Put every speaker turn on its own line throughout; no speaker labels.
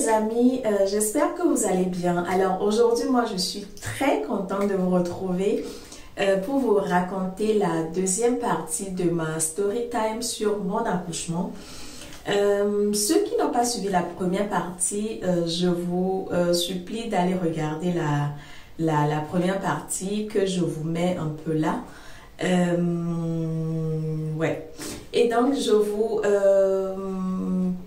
les amis, j'espère que vous allez bien. Alors aujourd'hui, moi je suis très contente de vous retrouver pour vous raconter la deuxième partie de ma story time sur mon accouchement. Ceux qui n'ont pas suivi la première partie, je vous supplie d'aller regarder la première partie que je vous mets un peu là. Ouais. Et donc je vous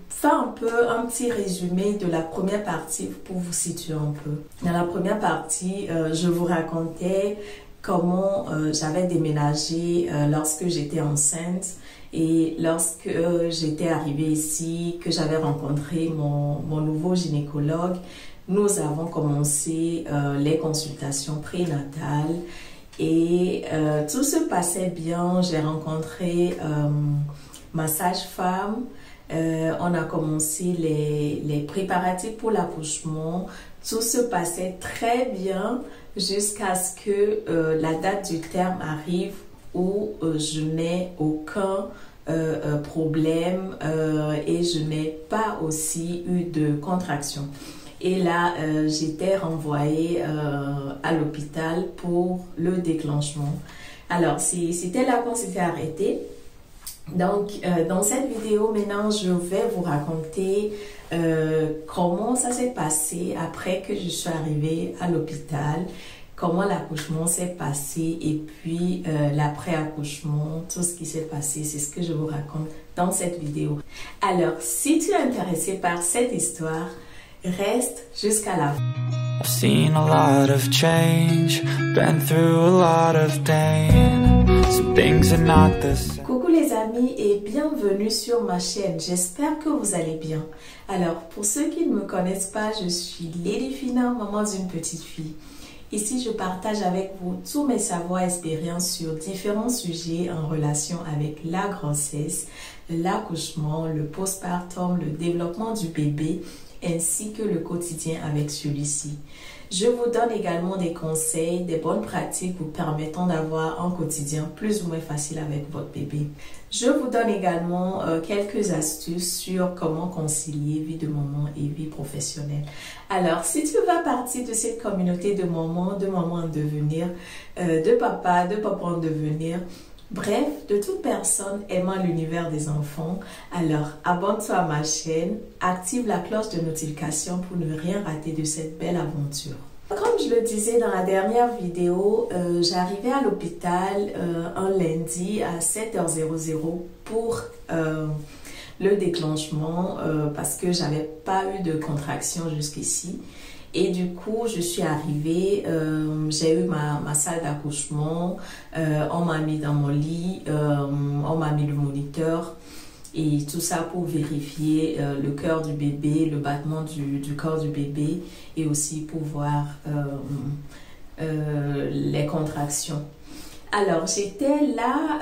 fais un petit résumé de la première partie pour vous situer un peu. Dans la première partie, je vous racontais comment j'avais déménagé lorsque j'étais enceinte et lorsque j'étais arrivée ici, que j'avais rencontré mon nouveau gynécologue. Nous avons commencé les consultations prénatales et tout se passait bien. J'ai rencontré ma sage-femme. On a commencé les préparatifs pour l'accouchement. Tout se passait très bien jusqu'à ce que la date du terme arrive où je n'ai aucun problème et je n'ai pas aussi eu de contraction. Et là, j'étais renvoyée à l'hôpital pour le déclenchement. Alors, c'était là qu'on s'était arrêté. Donc, dans cette vidéo, maintenant, je vais vous raconter comment ça s'est passé après que je suis arrivée à l'hôpital, comment l'accouchement s'est passé et puis l'après-accouchement, tout ce qui s'est passé, c'est ce que je vous raconte dans cette vidéo. Alors, si tu es intéressé par cette histoire, reste jusqu'à la fin.
I've seen a lot of change, been through a lot of pain. Some things are not the same.
Coucou les amis et bienvenue sur ma chaîne. J'espère que vous allez bien. Alors, pour ceux qui ne me connaissent pas, je suis Lady Fina, maman d'une petite fille. Ici, je partage avec vous tous mes savoirs et expériences sur différents sujets en relation avec la grossesse, l'accouchement, le postpartum, le développement du bébé, ainsi que le quotidien avec celui-ci. Je vous donne également des conseils, des bonnes pratiques vous permettant d'avoir un quotidien plus ou moins facile avec votre bébé. Je vous donne également quelques astuces sur comment concilier vie de maman et vie professionnelle. Alors, si tu fais partie de cette communauté de mamans en devenir, de papa en devenir, bref, de toute personne aimant l'univers des enfants, alors abonne-toi à ma chaîne, active la cloche de notification pour ne rien rater de cette belle aventure. Comme je le disais dans la dernière vidéo, j'arrivais à l'hôpital un lundi à 7h00 pour le déclenchement parce que j'avais pas eu de contraction jusqu'ici. Et du coup, je suis arrivée, j'ai eu ma salle d'accouchement, on m'a mis dans mon lit, on m'a mis le moniteur et tout ça pour vérifier le cœur du bébé, le battement du corps du bébé et aussi pour voir les contractions. Alors, j'étais là,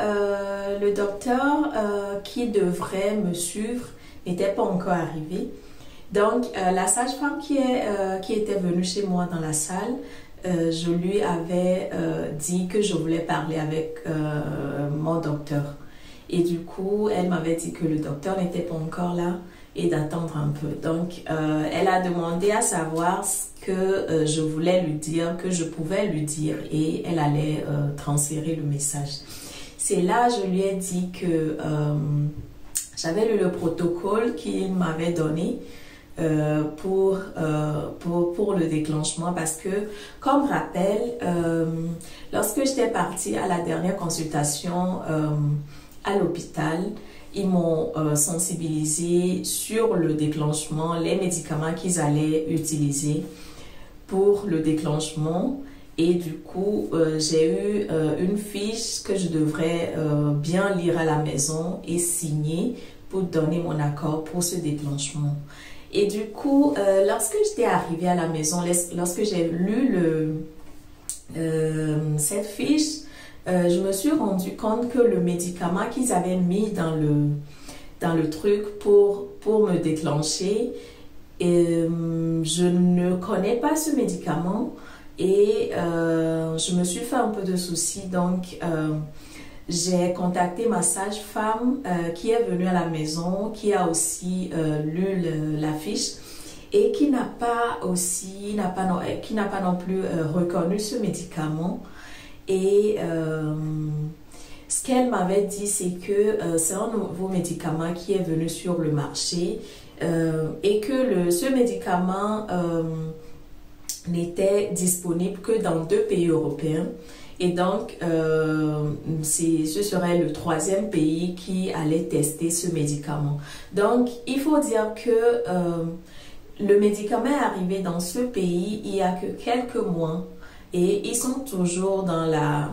le docteur qui devrait me suivre n'était pas encore arrivé. Donc, la sage-femme qui était venue chez moi dans la salle, je lui avais dit que je voulais parler avec mon docteur. Et du coup, elle m'avait dit que le docteur n'était pas encore là et d'attendre un peu. Donc, elle a demandé à savoir ce que je voulais lui dire, que je pouvais lui dire et elle allait transférer le message. C'est là, je lui ai dit que j'avais lu le protocole qu'il m'avait donné pour le déclenchement parce que, comme rappel, lorsque j'étais partie à la dernière consultation à l'hôpital, ils m'ont sensibilisé sur le déclenchement, les médicaments qu'ils allaient utiliser pour le déclenchement et du coup j'ai eu une fiche que je devrais bien lire à la maison et signer pour donner mon accord pour ce déclenchement. Et du coup, lorsque j'étais arrivée à la maison, lorsque j'ai lu cette fiche, je me suis rendu compte que le médicament qu'ils avaient mis dans le truc pour me déclencher, je ne connais pas ce médicament et je me suis fait un peu de soucis. Donc, j'ai contacté ma sage-femme qui est venue à la maison, qui a aussi lu la fiche. et qui n'a pas non plus reconnu ce médicament. Et ce qu'elle m'avait dit, c'est que c'est un nouveau médicament qui est venu sur le marché et que ce médicament n'était disponible que dans 2 pays européens. Et donc, ce serait le 3e pays qui allait tester ce médicament. Donc, il faut dire que le médicament est arrivé dans ce pays il y a que quelques mois et ils sont toujours dans la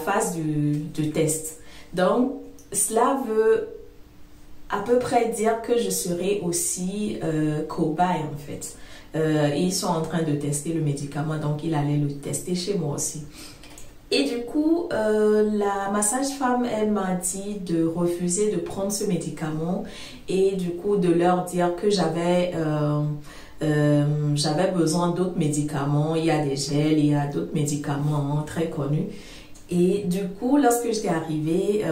phase du test. Donc, cela veut à peu près dire que je serai aussi cobaye en fait. Ils sont en train de tester le médicament, donc il allait le tester chez moi aussi. Et du coup, ma sage-femme, elle m'a dit de refuser de prendre ce médicament et du coup de leur dire que j'avais besoin d'autres médicaments. Il y a des gels, il y a d'autres médicaments très connus. Et du coup, lorsque j'étais arrivée,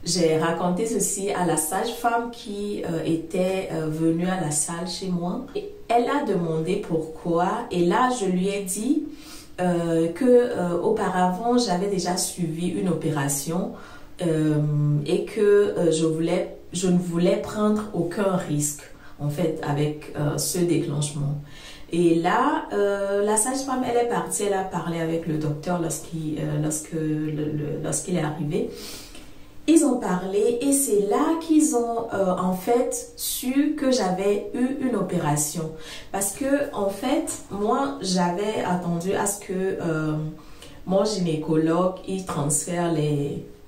j'ai raconté ceci à la sage-femme qui était venue à la salle chez moi. Et elle a demandé pourquoi. Et là, je lui ai dit auparavant, j'avais déjà suivi une opération et que je ne voulais prendre aucun risque en fait avec ce déclenchement. Et là, la sage-femme, elle est partie, elle a parlé avec le docteur lorsqu'il est arrivé. Ils ont parlé et c'est là qu'ils ont en fait su que j'avais eu une opération. Parce que en fait, moi, j'avais attendu à ce que mon gynécologue, il transfère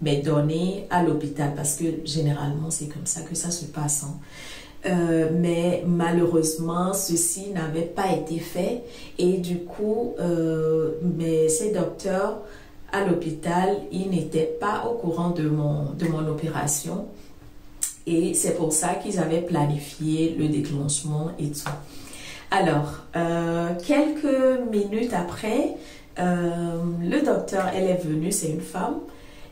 mes données à l'hôpital. Parce que généralement, c'est comme ça que ça se passe. Mais malheureusement, ceci n'avait pas été fait. Et du coup, ces docteurs à l'hôpital, ils n'étaient pas au courant de mon opération et c'est pour ça qu'ils avaient planifié le déclenchement et tout. Alors, quelques minutes après, le docteur, elle est venue, c'est une femme,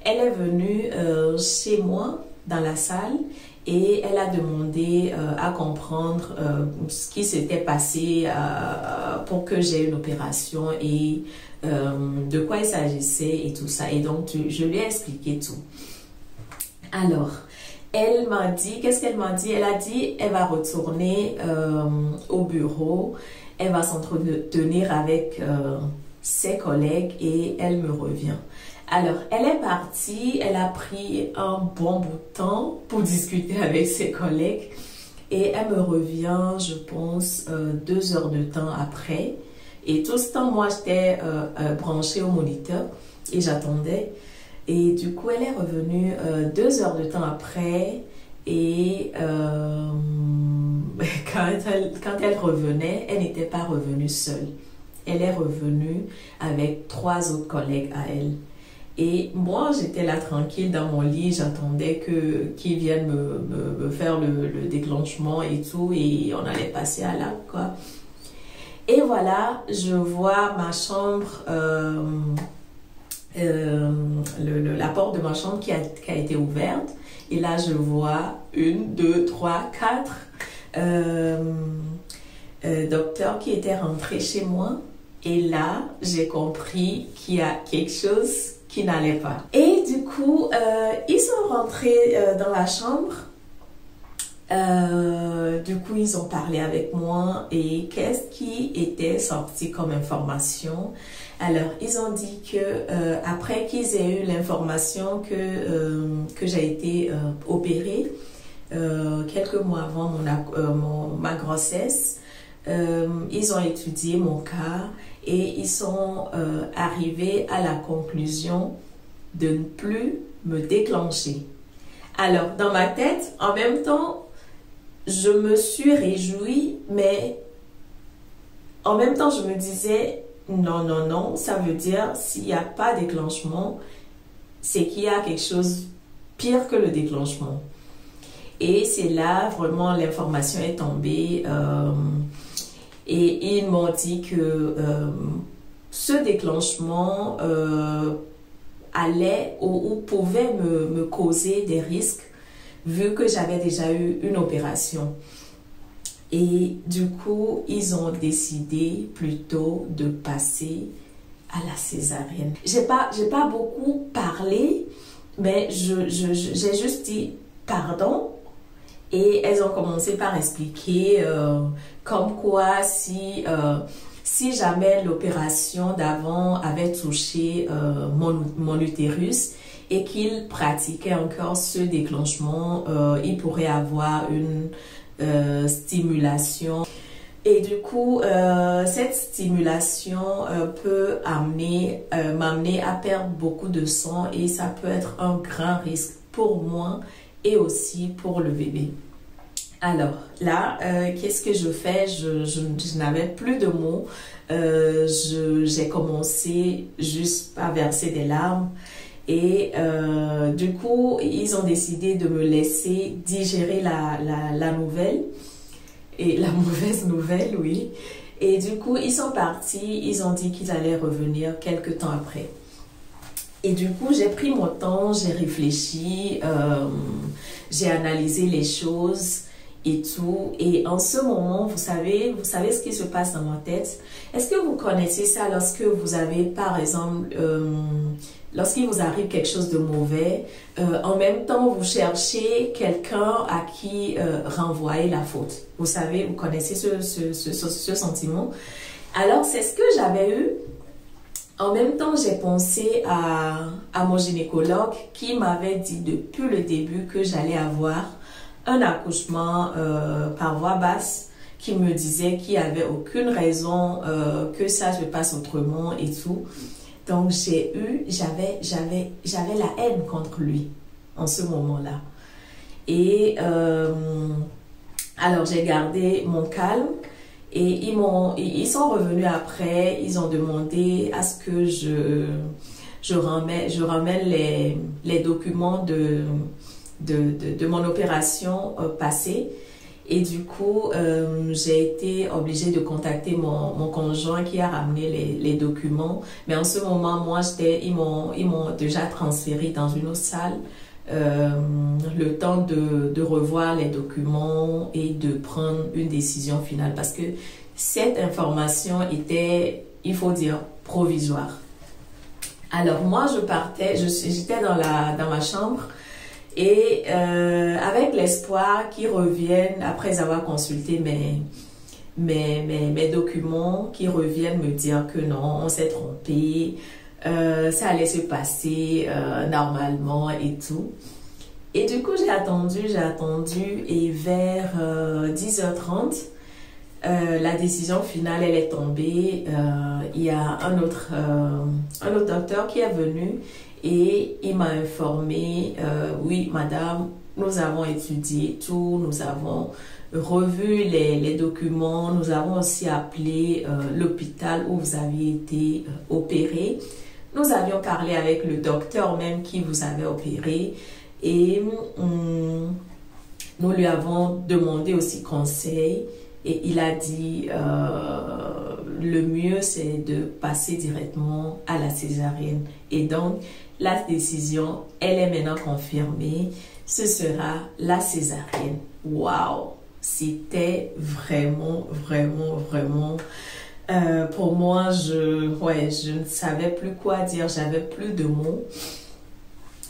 elle est venue chez moi dans la salle et elle a demandé à comprendre ce qui s'était passé pour que j'ai une opération et de quoi il s'agissait et tout ça. Et donc, je lui ai expliqué tout. Alors, elle m'a dit, qu'est-ce qu'elle m'a dit? Elle a dit, elle va retourner au bureau, elle va s'entretenir avec ses collègues et elle me revient. Alors, elle est partie, elle a pris un bon bout de temps pour discuter avec ses collègues et elle me revient, je pense, 2 heures de temps après. Et tout ce temps, moi, j'étais branchée au moniteur et j'attendais. Et du coup, elle est revenue 2 heures de temps après. Et quand elle revenait, elle n'était pas revenue seule. Elle est revenue avec 3 autres collègues à elle. Et moi, j'étais là tranquille dans mon lit. J'attendais qu'ils viennent me faire le déclenchement et tout. Et on allait passer à l'acte, quoi. Et voilà, je vois ma chambre, la porte de ma chambre qui a été ouverte. Et là, je vois 1, 2, 3, 4 docteurs qui étaient rentrés chez moi. Et là, j'ai compris qu'il y a quelque chose qui n'allait pas. Et du coup, ils sont rentrés dans la chambre. Du coup, ils ont parlé avec moi et qu'est-ce qui était sorti comme information. Alors, ils ont dit que après qu'ils aient eu l'information que j'ai été opérée quelques mois avant ma grossesse, ils ont étudié mon cas et ils sont arrivés à la conclusion de ne plus me déclencher. Alors, dans ma tête, en même temps, je me suis réjouie, mais en même temps, je me disais, non, non, non, ça veut dire, s'il n'y a pas de déclenchement, c'est qu'il y a quelque chose pire que le déclenchement. Et c'est là, vraiment, l'information est tombée et ils m'ont dit que ce déclenchement allait ou pouvait me causer des risques vu que j'avais déjà eu une opération. Et du coup, ils ont décidé plutôt de passer à la césarienne. J'ai pas beaucoup parlé, mais j'ai juste dit pardon. Et elles ont commencé par expliquer comme quoi si jamais l'opération d'avant avait touché mon utérus et qu'il pratiquait encore ce déclenchement, il pourrait avoir une stimulation. Et du coup, cette stimulation peut m'amener à perdre beaucoup de sang et ça peut être un grand risque pour moi et aussi pour le bébé. Alors là, qu'est-ce que je fais? Je n'avais plus de mots. J'ai commencé juste à verser des larmes. Et du coup, ils ont décidé de me laisser digérer la nouvelle. Et la mauvaise nouvelle, oui. Et du coup, ils sont partis. Ils ont dit qu'ils allaient revenir quelques temps après. Et du coup, j'ai pris mon temps, j'ai réfléchi, j'ai analysé les choses et tout. Et en ce moment, vous savez ce qui se passe dans ma tête. Est-ce que vous connaissez ça lorsque vous avez, par exemple, lorsqu'il vous arrive quelque chose de mauvais, en même temps, vous cherchez quelqu'un à qui renvoyer la faute. Vous savez, vous connaissez ce sentiment. Alors, c'est ce que j'avais eu. En même temps, j'ai pensé à mon gynécologue qui m'avait dit depuis le début que j'allais avoir un accouchement par voie basse, qui me disait qu'il n'y avait aucune raison que ça se passe autrement et tout. Donc, j'avais la haine contre lui en ce moment-là. Et alors, j'ai gardé mon calme. Et ils sont revenus après, ils ont demandé à ce que je ramène les documents de mon opération passée. Et du coup, j'ai été obligée de contacter mon conjoint qui a ramené les documents. Mais en ce moment, moi, ils m'ont déjà transférée dans une autre salle. Le temps de revoir les documents et de prendre une décision finale parce que cette information était, il faut dire, provisoire. Alors moi j'étais dans ma chambre et avec l'espoir qu'ils reviennent après avoir consulté mes documents, qu'ils reviennent me dire que non, on s'est trompé. Ça allait se passer normalement et tout. Et du coup, j'ai attendu et vers 10h30, la décision finale, elle est tombée. Il y a un autre docteur qui est venu et il m'a informé, oui, madame, nous avons étudié tout, nous avons revu les documents, nous avons aussi appelé l'hôpital où vous aviez été opéré. Nous avions parlé avec le docteur même qui vous avait opéré et nous lui avons demandé aussi conseil et il a dit le mieux c'est de passer directement à la césarienne. Et donc la décision, elle est maintenant confirmée, ce sera la césarienne. Waouh! C'était vraiment pour moi, je ne savais plus quoi dire, j'avais plus de mots.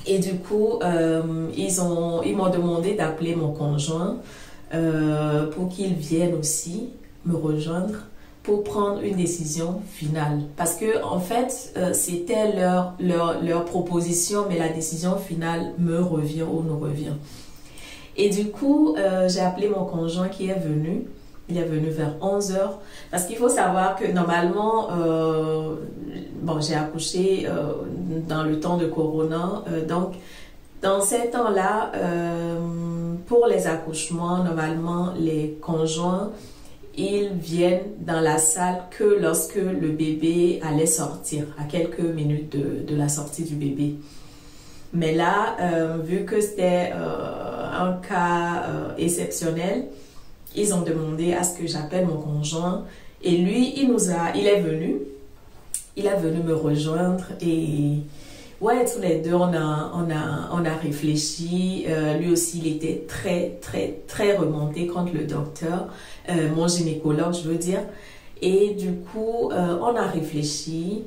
Et du coup, ils m'ont demandé d'appeler mon conjoint pour qu'il vienne aussi me rejoindre pour prendre une décision finale. Parce que en fait, c'était leur proposition, mais la décision finale me revient ou nous revient. Et du coup, j'ai appelé mon conjoint qui est venu. Il est venu vers 11h parce qu'il faut savoir que normalement, j'ai accouché dans le temps de Corona. Donc, dans ces temps-là, pour les accouchements, normalement, les conjoints, ils viennent dans la salle que lorsque le bébé allait sortir, à quelques minutes de la sortie du bébé. Mais là, vu que c'était un cas exceptionnel, ils ont demandé à ce que j'appelle mon conjoint et lui, il est venu me rejoindre et Ouais, tous les deux, on a réfléchi. Lui aussi, il était très remonté contre le docteur, mon gynécologue, je veux dire. Et du coup, on a réfléchi.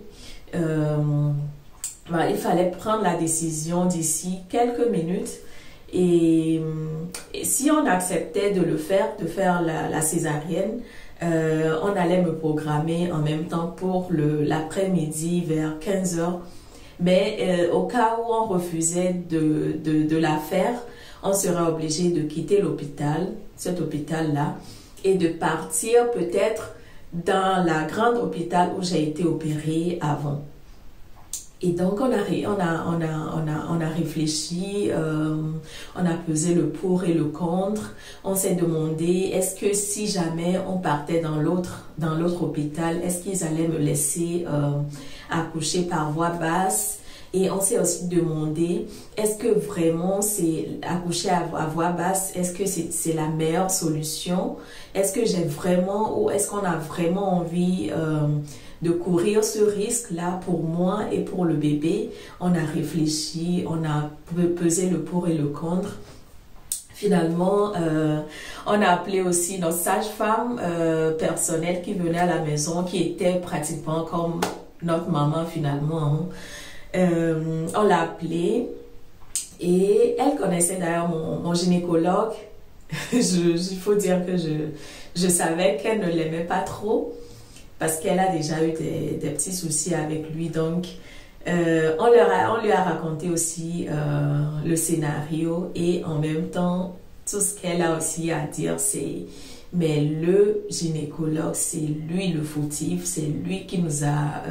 Il fallait prendre la décision d'ici quelques minutes. Et si on acceptait de le faire, de faire la césarienne, on allait me programmer en même temps pour l'après-midi vers 15 heures. Mais au cas où on refusait de la faire, on serait obligé de quitter l'hôpital, cet hôpital-là, et de partir peut-être dans la grande hôpital où j'ai été opérée avant. Et donc, on a réfléchi, on a pesé le pour et le contre. On s'est demandé, est-ce que si jamais on partait dans l'autre hôpital, est-ce qu'ils allaient me laisser accoucher par voie basse? Et on s'est aussi demandé, est-ce que vraiment c'est accoucher à voie basse, est-ce que c'est la meilleure solution? Est-ce que j'ai vraiment, ou est-ce qu'on a vraiment envie de courir ce risque-là pour moi et pour le bébé? On a réfléchi, on a pesé le pour et le contre. Finalement, on a appelé aussi notre sage-femme personnelle qui venait à la maison, qui était pratiquement comme notre maman finalement. On l'a appelée et elle connaissait d'ailleurs mon gynécologue. Il faut dire que je savais qu'elle ne l'aimait pas trop parce qu'elle a déjà eu des petits soucis avec lui. Donc, on lui a raconté aussi le scénario et en même temps, tout ce qu'elle a aussi à dire, c'est mais le gynécologue, c'est lui le fautif, c'est lui qui nous a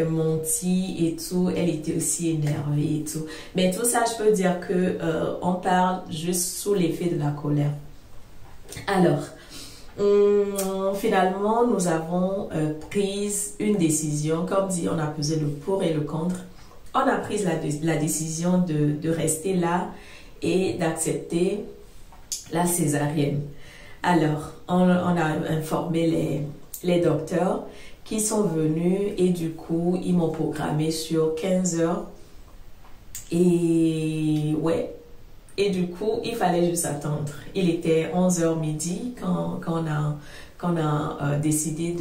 menti et tout. Elle était aussi énervée et tout. Mais tout ça, je peux dire que on parle juste sous l'effet de la colère. Alors, finalement, nous avons pris une décision. Comme dit, on a pesé le pour et le contre. On a pris la décision de rester là et d'accepter la césarienne. Alors, on a informé les docteurs qui sont venus et du coup, ils m'ont programmé sur 15 heures. Et ouais, et du coup, il fallait juste attendre. Il était 11 heures midi quand on a décidé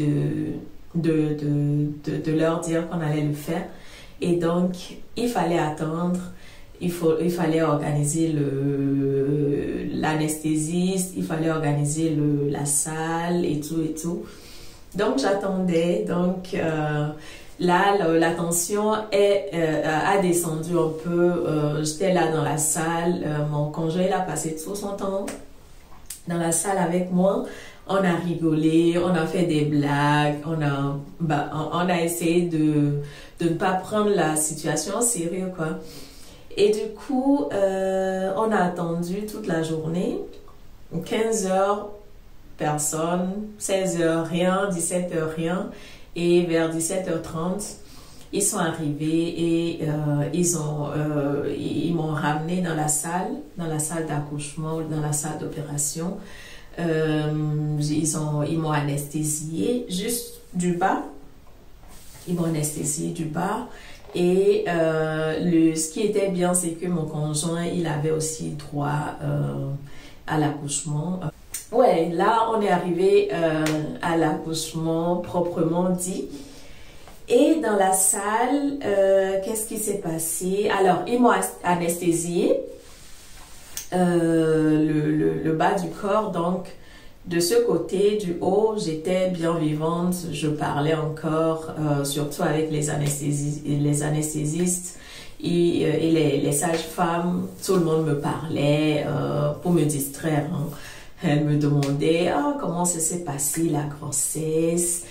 de leur dire qu'on allait le faire. Et donc, il fallait attendre. Il fallait organiser l'anesthésiste, il fallait organiser la salle et tout et tout. Donc, j'attendais. Donc, là, la tension a descendu un peu. J'étais là dans la salle. Mon conjoint, il a passé tout son temps dans la salle avec moi. On a rigolé, on a fait des blagues. On a essayé de ne pas prendre la situation au sérieux, quoi. Et du coup, on a attendu toute la journée. 15 heures, personne. 16 heures, rien. 17 heures, rien. Et vers 17h30, ils sont arrivés et ils m'ont ramené dans la salle d'accouchement, dans la salle d'opération. Ils m'ont anesthésié juste du bas. Ils m'ont anesthésié du bas. Et ce qui était bien, c'est que mon conjoint, il avait aussi droit à l'accouchement. Ouais, là, on est arrivé à l'accouchement proprement dit. Et dans la salle, qu'est-ce qui s'est passé? Alors, ils m'ont anesthésié le bas du corps. Donc, de ce côté, du haut, j'étais bien vivante. Je parlais encore, surtout avec les anesthésistes et les sages-femmes. Tout le monde me parlait pour me distraire, hein. Elle me demandait comment ça s'est passé la grossesse,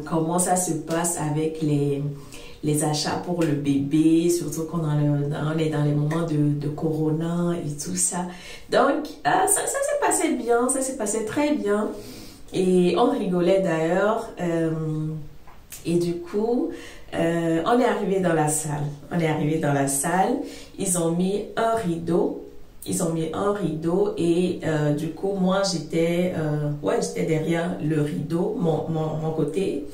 comment ça se passe avec les achats pour le bébé, surtout quand on est dans les moments de corona et tout ça. Donc, ça s'est passé bien, ça s'est passé très bien. Et on rigolait d'ailleurs. Et du coup, on est arrivé dans la salle. Ils ont mis un rideau. Et du coup, moi, j'étais derrière le rideau, mon côté.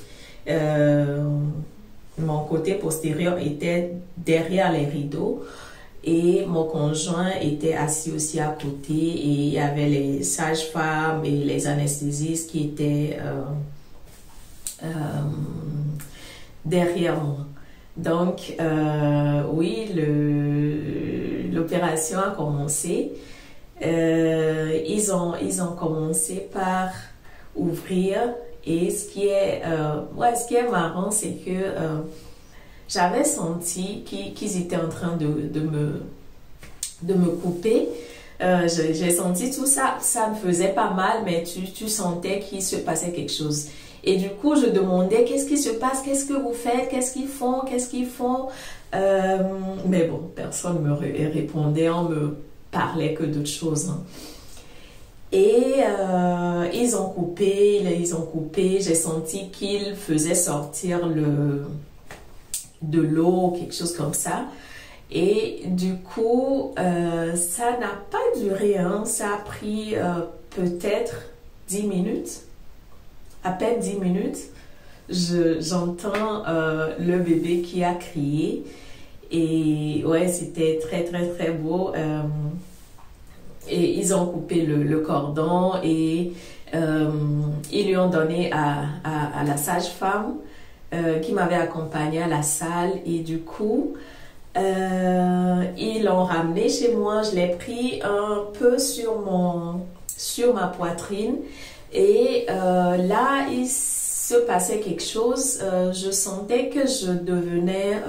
mon côté postérieur était derrière les rideaux et mon conjoint était assis aussi à côté et il y avait les sages-femmes et les anesthésistes qui étaient derrière moi. Donc, oui, l'opération a commencé. Ils ont commencé par ouvrir et ce qui est marrant, c'est que j'avais senti qu'ils étaient en train de me couper. J'ai senti tout ça, ça me faisait pas mal, mais tu sentais qu'il se passait quelque chose. Et du coup, je demandais qu'est-ce qui se passe, qu'est-ce que vous faites, qu'est-ce qu'ils font. Mais bon, personne ne me répondait, on me parlait que d'autres choses. Hein. Et ils ont coupé, j'ai senti qu'ils faisaient sortir de l'eau, quelque chose comme ça. Et du coup, ça n'a pas duré, hein. Ça a pris peut-être 10 minutes, à peine 10 minutes. J'entends le bébé qui a crié. Et ouais, c'était très, très, très beau. Et ils ont coupé le cordon et ils lui ont donné à la sage-femme qui m'avait accompagnée à la salle. Et du coup, ils l'ont ramené chez moi. Je l'ai pris un peu sur ma poitrine. Et là, il se passait quelque chose. Je sentais que je devenais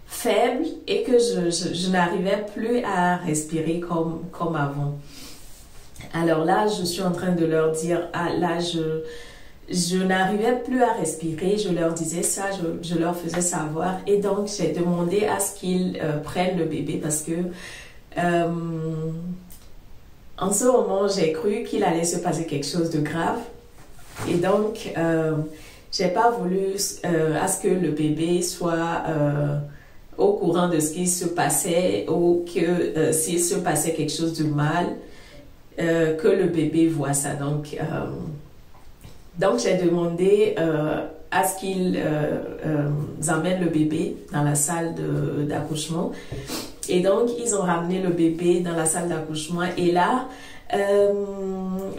faible et que je n'arrivais plus à respirer comme avant. Alors là, je suis en train de leur dire, ah là, je n'arrivais plus à respirer. Je leur disais ça, je leur faisais savoir. Et donc, j'ai demandé à ce qu'ils prennent le bébé parce que en ce moment, j'ai cru qu'il allait se passer quelque chose de grave. Et donc, j'ai pas voulu à ce que le bébé soit au courant de ce qui se passait ou que s'il se passait quelque chose de mal, que le bébé voit ça. Donc j'ai demandé à ce qu'ils emmènent le bébé dans la salle d'accouchement. Et donc, ils ont ramené le bébé dans la salle d'accouchement. Et là,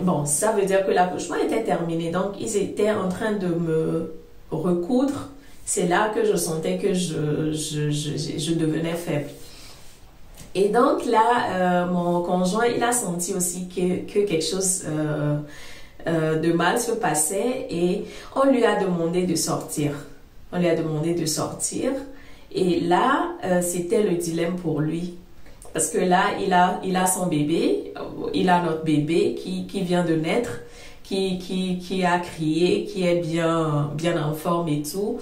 bon, ça veut dire que l'accouchement était terminé. Donc, ils étaient en train de me recoudre. C'est là que je sentais que je devenais faible. Et donc là, mon conjoint, il a senti aussi que quelque chose de mal se passait et on lui a demandé de sortir. Et là, c'était le dilemme pour lui. Parce que là, il a son bébé, il a notre bébé qui vient de naître, qui a crié, qui est bien en forme et tout,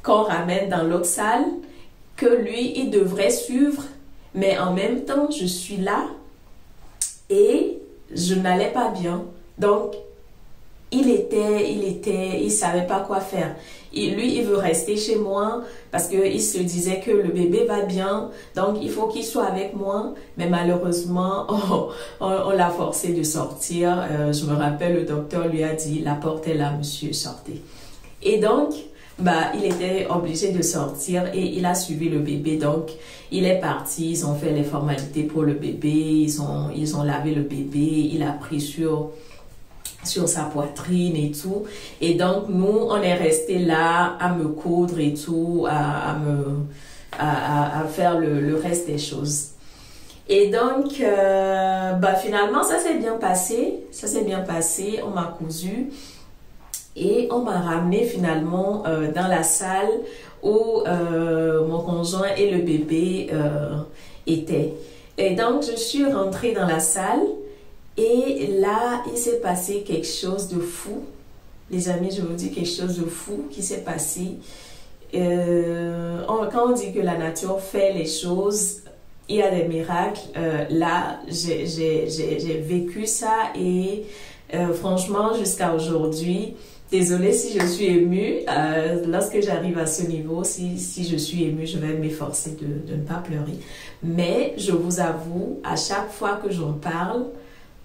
qu'on ramène dans l'autre salle, que lui, il devrait suivre, mais en même temps, je suis là et je n'allais pas bien. Donc, il savait pas quoi faire. Lui, il veut rester chez moi parce qu'il se disait que le bébé va bien, donc il faut qu'il soit avec moi. Mais malheureusement, on l'a forcé de sortir. Je me rappelle, le docteur lui a dit, la porte est là, monsieur, sortez. Et donc, il était obligé de sortir et il a suivi le bébé. Donc, il est parti, ils ont fait les formalités pour le bébé, ils ont lavé le bébé, il a pris sur sa poitrine et tout. Et donc, nous, on est resté là à me coudre et tout, à faire le reste des choses. Et donc, finalement, ça s'est bien passé. On m'a cousu et on m'a ramené finalement dans la salle où mon conjoint et le bébé étaient. Et donc, je suis rentrée dans la salle. Et là, il s'est passé quelque chose de fou. Les amis, je vous dis quelque chose de fou qui s'est passé. Quand on dit que la nature fait les choses, il y a des miracles. Là, j'ai vécu ça et franchement, jusqu'à aujourd'hui, désolée si je suis émue. Lorsque j'arrive à ce niveau, si je suis émue, je vais m'efforcer de ne pas pleurer. Mais je vous avoue, à chaque fois que j'en parle,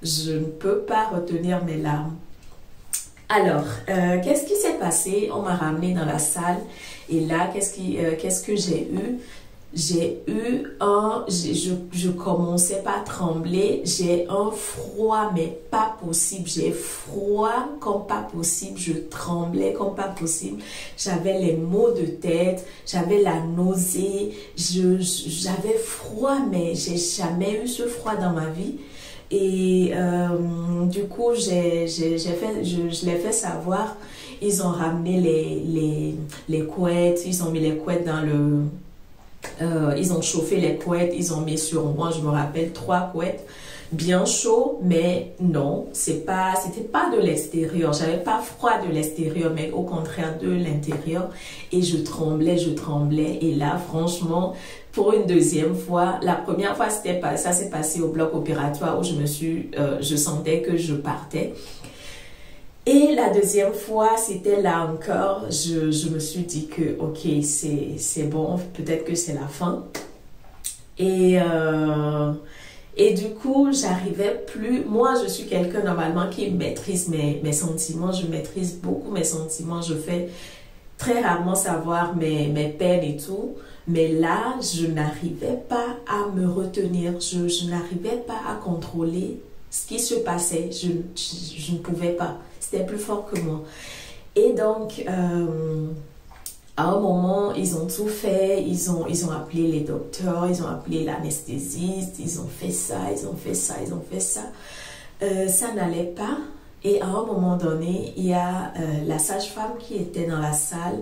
je ne peux pas retenir mes larmes. Alors, qu'est-ce qui s'est passé? On m'a ramené dans la salle et là, qu'est-ce que j'ai eu? Je commençais pas à trembler, j'ai un froid mais pas possible, j'ai froid comme pas possible, je tremblais comme pas possible, j'avais les maux de tête, j'avais la nausée, j'avais froid mais j'ai jamais eu ce froid dans ma vie. Et du coup, je l'ai fait savoir. Ils ont ramené les couettes, ils ont mis les couettes dans le... ils ont chauffé les couettes, ils ont mis sur moi, je me rappelle, 3 couettes, bien chaud, mais non, c'était pas de l'extérieur, j'avais pas froid de l'extérieur, mais au contraire de l'intérieur, et je tremblais, et là, franchement, pour une deuxième fois, la première fois, ça s'est passé au bloc opératoire où je sentais que je partais. Et la deuxième fois, c'était là encore, je me suis dit que, ok, c'est bon, peut-être que c'est la fin. Et du coup, j'arrivais plus, moi je suis quelqu'un normalement qui maîtrise mes sentiments, je maîtrise beaucoup mes sentiments, je fais très rarement savoir mes peines et tout. Mais là, je n'arrivais pas à me retenir, je n'arrivais pas à contrôler ce qui se passait, je ne pouvais pas. C'était plus fort que moi. Et donc, à un moment, ils ont tout fait. Ils ont appelé les docteurs, ils ont appelé l'anesthésiste, ils ont fait ça, ils ont fait ça, ils ont fait ça. Ça n'allait pas. Et à un moment donné, il y a la sage-femme qui était dans la salle.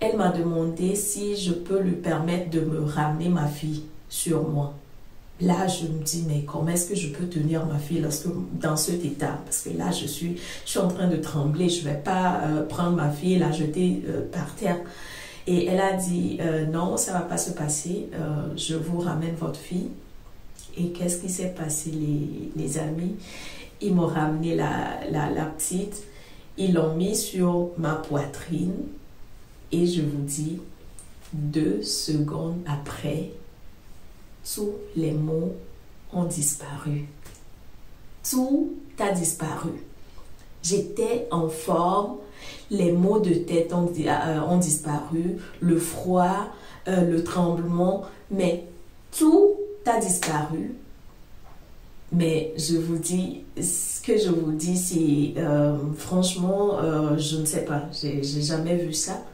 Elle m'a demandé si je peux lui permettre de me ramener ma fille sur moi. Là, je me dis, mais comment est-ce que je peux tenir ma fille dans cet état? Parce que là, je suis en train de trembler. Je ne vais pas prendre ma fille et la jeter par terre. Et elle a dit, non, ça ne va pas se passer. Je vous ramène votre fille. Et qu'est-ce qui s'est passé, les amis? Ils m'ont ramené la petite. Ils l'ont mis sur ma poitrine. Et je vous dis, 2 secondes après, tous les mots ont disparu. Tout a disparu. J'étais en forme, les maux de tête ont disparu, le froid, le tremblement, mais tout a disparu. Mais je vous dis, ce que je vous dis, c'est franchement, je ne sais pas, j'ai jamais vu ça.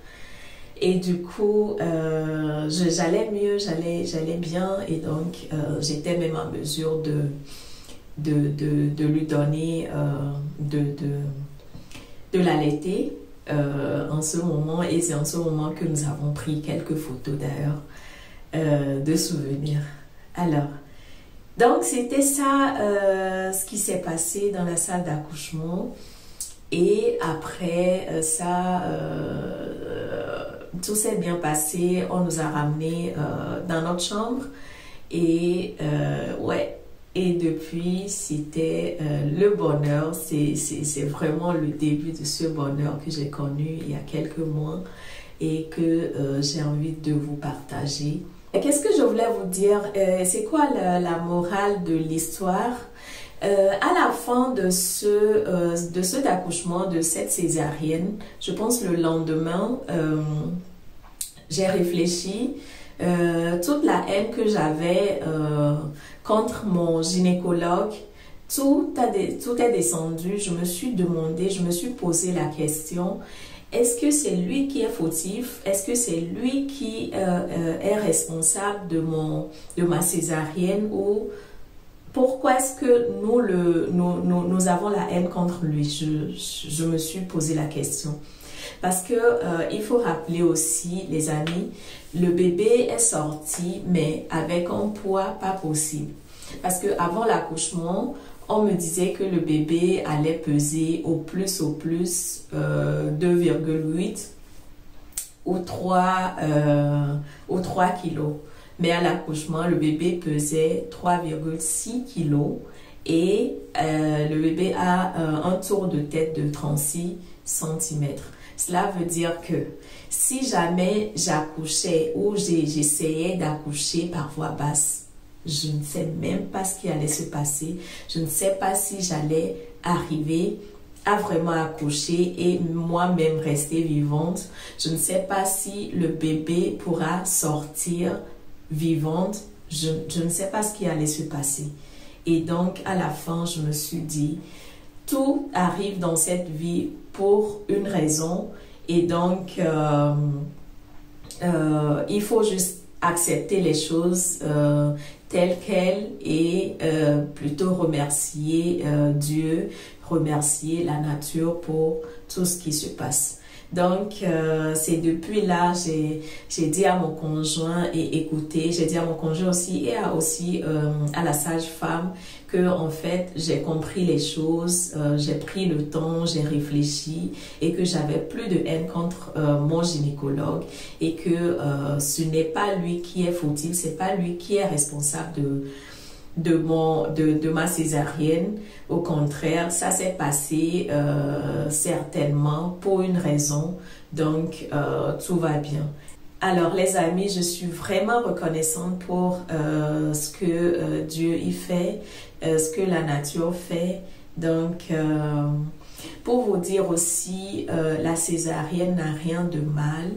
Et du coup, j'allais mieux, j'allais bien, et donc j'étais même en mesure de lui donner, de l'allaiter en ce moment, et c'est en ce moment que nous avons pris quelques photos d'ailleurs, de souvenirs. Alors, donc c'était ça ce qui s'est passé dans la salle d'accouchement, et après ça... tout s'est bien passé, on nous a ramenés dans notre chambre et ouais, et depuis c'était le bonheur, c'est vraiment le début de ce bonheur que j'ai connu il y a quelques mois et que j'ai envie de vous partager. Qu'est-ce que je voulais vous dire? C'est quoi la morale de l'histoire? À la fin de cet accouchement, de cette césarienne, je pense le lendemain, j'ai réfléchi, toute la haine que j'avais contre mon gynécologue, tout est descendu. Je me suis demandé, je me suis posé la question, est-ce que c'est lui qui est fautif? Est-ce que c'est lui qui est responsable de ma césarienne, ou pourquoi est-ce que nous avons la haine contre lui? Je me suis posé la question. Parce que il faut rappeler aussi, les amis, le bébé est sorti, mais avec un poids pas possible. Parce que avant l'accouchement, on me disait que le bébé allait peser au plus 2,8 ou 3 kilos. Mais à l'accouchement, le bébé pesait 3,6 kilos et le bébé a un tour de tête de 36 cm. Cela veut dire que si jamais j'accouchais ou j'essayais d'accoucher par voie basse, je ne sais même pas ce qui allait se passer. Je ne sais pas si j'allais arriver a vraiment accouché et moi-même rester vivante. Je ne sais pas si le bébé pourra sortir vivante. Je ne sais pas ce qui allait se passer. Et donc, à la fin, je me suis dit, tout arrive dans cette vie pour une raison. Et donc, il faut juste accepter les choses telles quelles et plutôt remercier Dieu, remercier la nature pour tout ce qui se passe. Donc, c'est depuis là, j'ai dit à mon conjoint et écoutez, j'ai dit à mon conjoint aussi et à la sage-femme que en fait, j'ai compris les choses, j'ai pris le temps, j'ai réfléchi et que j'avais plus de haine contre mon gynécologue et que ce n'est pas lui qui est fautif, c'est pas lui qui est responsable de ma césarienne. Au contraire, ça s'est passé certainement pour une raison, donc tout va bien. Alors les amis, je suis vraiment reconnaissante pour ce que Dieu y fait, ce que la nature fait. Donc pour vous dire aussi, la césarienne n'a rien de mal.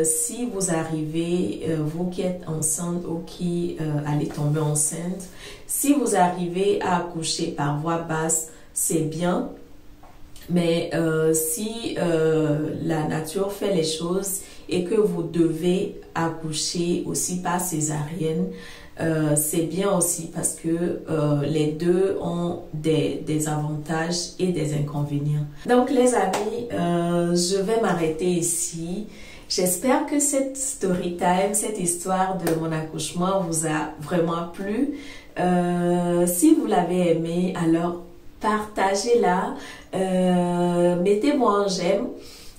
Si vous arrivez, vous qui êtes enceinte ou qui allez tomber enceinte, si vous arrivez à accoucher par voie basse, c'est bien. Mais si la nature fait les choses et que vous devez accoucher aussi par césarienne, c'est bien aussi parce que les deux ont des avantages et des inconvénients. Donc les amis, je vais m'arrêter ici. J'espère que cette story time, cette histoire de mon accouchement vous a vraiment plu. Si vous l'avez aimé, alors partagez-la, mettez-moi un j'aime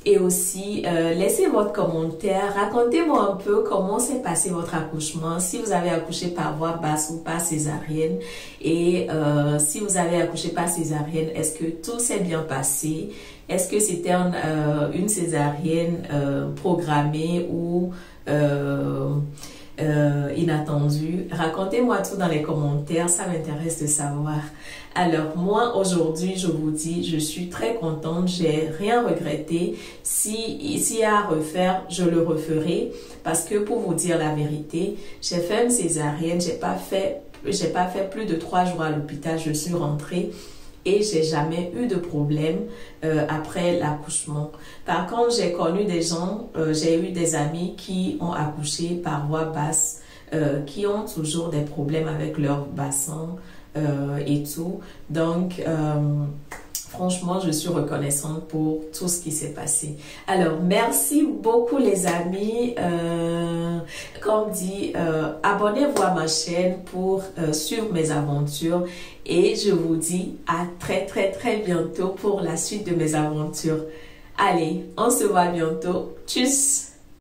et aussi laissez votre commentaire, racontez-moi un peu comment s'est passé votre accouchement, si vous avez accouché par voie basse ou par césarienne et si vous avez accouché par césarienne, est-ce que tout s'est bien passé? Est-ce que c'était une césarienne programmée ou inattendue? Racontez-moi tout dans les commentaires, ça m'intéresse de savoir. Alors moi aujourd'hui je vous dis, je suis très contente, j'ai rien regretté. S'il y a à refaire, je le referai parce que pour vous dire la vérité, j'ai fait une césarienne, j'ai pas fait plus de 3 jours à l'hôpital, je suis rentrée. Et j'ai jamais eu de problème après l'accouchement. Par contre, j'ai connu des gens, j'ai eu des amis qui ont accouché par voie basse, qui ont toujours des problèmes avec leur bassin et tout. Donc, franchement, je suis reconnaissante pour tout ce qui s'est passé. Alors, merci beaucoup les amis. Comme dit, abonnez-vous à ma chaîne pour suivre mes aventures. Et je vous dis à très bientôt pour la suite de mes aventures. Allez, on se voit bientôt. Tchuss!